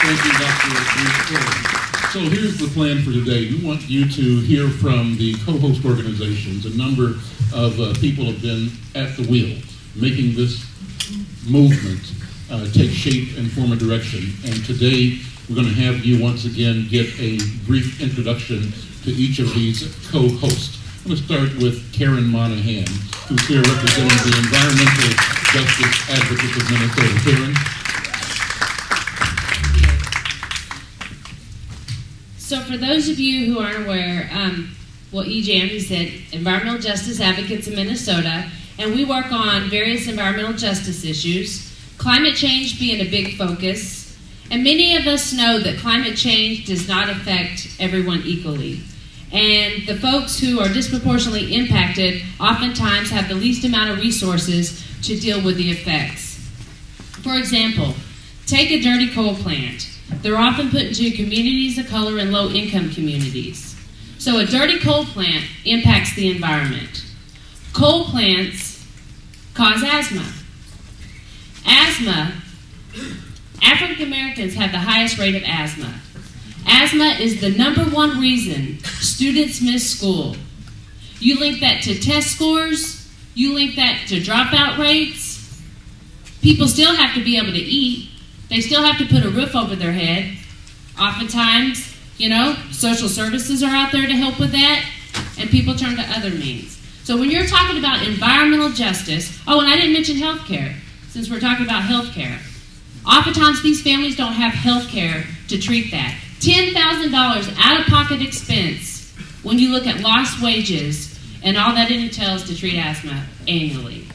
Thank you, Dr. So here's the plan for today. We want you to hear from the co-host organizations. A number of people have been at the wheel, making this movement take shape and form a direction. And today, we're going to have you once again get a brief introduction to each of these co-hosts. I'm going to start with Karen Monahan, who's here representing the Environmental Justice Advocates of Minnesota. Karen? So for those of you who aren't aware, well, EJM, he said, Environmental Justice Advocates of Minnesota, and we work on various environmental justice issues, climate change being a big focus, and many of us know that climate change does not affect everyone equally. And the folks who are disproportionately impacted oftentimes have the least amount of resources to deal with the effects. For example, take a dirty coal plant. They're often put into communities of color and low-income communities. So a dirty coal plant impacts the environment. Coal plants cause asthma. Asthma, African Americans have the highest rate of asthma. Asthma is the #1 reason students miss school. You link that to test scores, you link that to dropout rates. People still have to be able to eat. They still have to put a roof over their head. Oftentimes, you know, social services are out there to help with that, and people turn to other means. So when you're talking about environmental justice, oh, and I didn't mention health care, since we're talking about health care. Oftentimes, these families don't have health care to treat that. $10,000 out-of-pocket expense when you look at lost wages and all that it entails to treat asthma annually.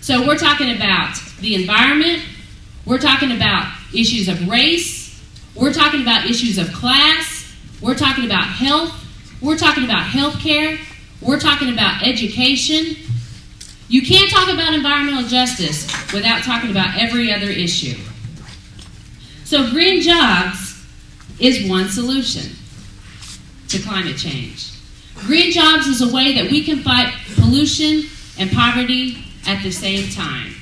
So we're talking about the environment, we're talking about issues of race, we're talking about issues of class, we're talking about health, we're talking about health care, we're talking about education. You can't talk about environmental justice without talking about every other issue. So green jobs is one solution to climate change. Green jobs is a way that we can fight pollution and poverty at the same time.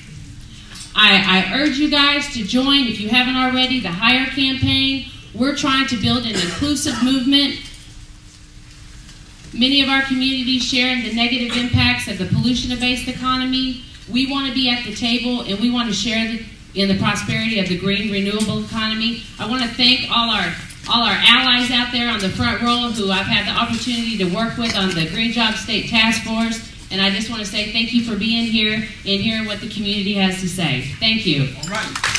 I urge you guys to join, if you haven't already, the HIRE campaign. We're trying to build an inclusive movement. Many of our communities share in the negative impacts of the pollution-based economy. We want to be at the table, and we want to share in the prosperity of the green, renewable economy. I want to thank all our allies out there on the front row who I've had the opportunity to work with on the Green Jobs State Task Force. And I just want to say thank you for being here and hearing what the community has to say. Thank you. All right.